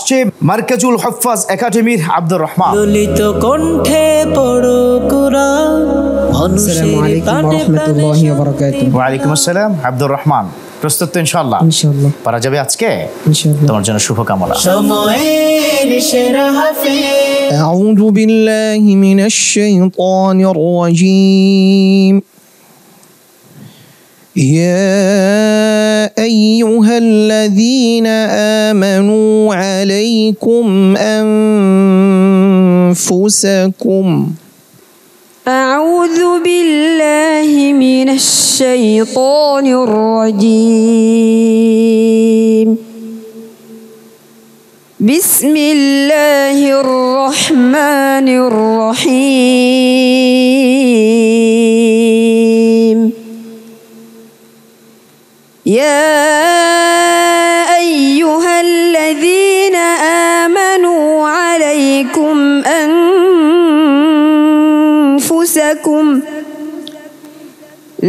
আসছে মার্কাজুল হুফাজ একাডেমির আব্দুর রহমান। ললিত কণ্ঠে পড়ো কুরআন। আসসালামু আলাইকুম ওয়া রাহমাতুল্লাহি ওয়া বারাকাতুহু। ওয়া আলাইকুম আসসালাম। আব্দুর রহমান, প্রস্তুত তো ইনশাআল্লাহ? ইনশাআল্লাহ পারা যাবে আজকে ইনশাআল্লাহ। তোমার জন্য শুভকামনা। সময়ের সেরা হাফেজ। আউযু বিল্লাহি মিনাশ শাইতানির রাজীম। يا أيها الذين آمنوا عليكم أنفسكم. أعوذ بالله من الشيطان الرجيم. بسم الله الرحمن الرحيم. يا أيها الذين آمنوا عليكم أنفسكم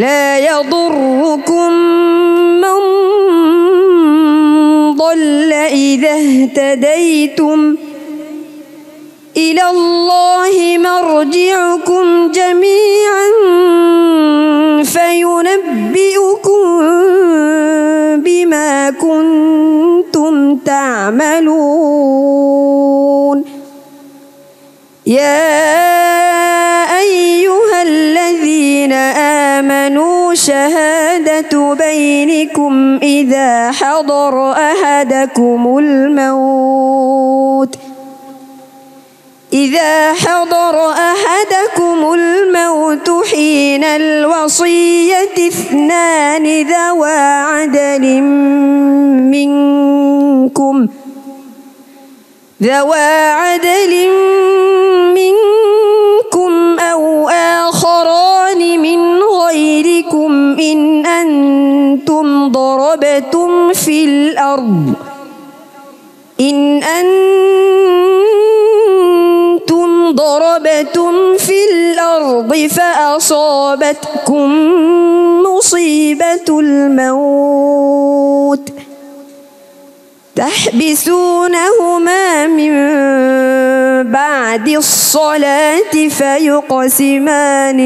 لا يضركم من ضل إذا اهتديتم إلى الله مرجعكم جميعا فينبئكم بما كنتم تعملون. يا أيها الذين آمنوا شهادة بينكم إذا حضر أحدكم الموت حين الوصية اثنان ذوى عدل منكم أو آخران من غيركم إن أنتم ضربتم في الأرض فأصابتكم مصيبة الموت تحبسونهما من بعد الصلاة فيقسمان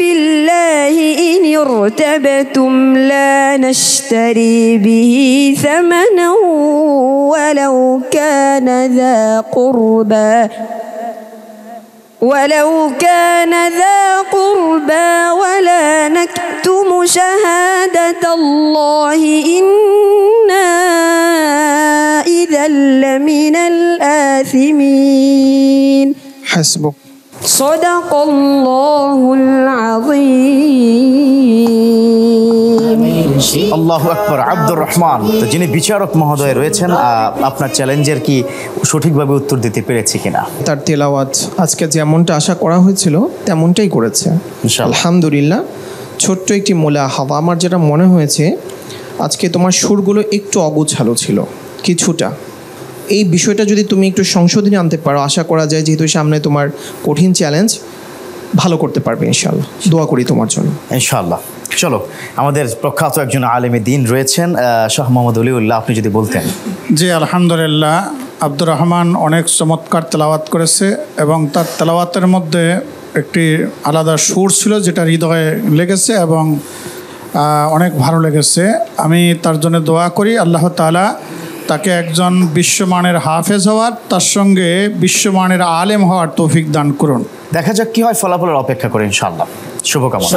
بالله إن ارتبتم لا نشتري به ثمنا ولو كان ذا قربى ولا نكتم شهادة الله إنا إذا لمن الآثمين. حسبك. صدق الله العظيم. আল্লাহু আকবার। আব্দুর রহমান, তো যিনি বিচারক মহোদয় রয়েছেন, আপনার চ্যালেঞ্জের কি সঠিকভাবে উত্তর দিতে পেরেছি কিনা? তার তেলাওয়াত আজকে যেমনটা আশা করা হয়েছিল তেমনটাই করেছে ইনশাআল্লাহ। আলহামদুলিল্লাহ। ছোট্ট একটি মুলাহাযা, আমার যেটা মনে হয়েছে আজকে তোমার সুরগুলো একটু অগোছালো ছিল কিছুটা। এই বিষয়টা যদি তুমি একটু সংশোধনী আনতে পারো, আশা করা যায় যেহেতু সামনে তোমার কঠিন চ্যালেঞ্জ, ভালো করতে পারবে ইনশাআল্লাহ। দোয়া করি তোমার জন্য ইনশাআল্লাহ। চলো, আমাদের প্রখ্যাত একজন আলেমে দ্বীন রয়েছেন শাহ মোহাম্মদ ওলিউল্লাহ, আপনি যদি বলতেন। জি আলহামদুলিল্লাহ, আব্দুর রহমান অনেক চমৎকার তেলাওয়াত করেছে এবং তার তেলাওয়াতের মধ্যে একটি আলাদা সুর ছিল যেটা হৃদয়ে লেগেছে এবং অনেক ভালো লেগেছে। আমি তার জন্য দোয়া করি আল্লাহ তাআলা তাকে একজন বিশ্বমানের হাফেজ হওয়ার, তার সঙ্গে বিশ্বমানের আলেম হওয়ার তৌফিক দান করুন। দেখা যাক কি হয়, ফলাফলের অপেক্ষা করে ইনশাআল্লাহ। শুভকামনা।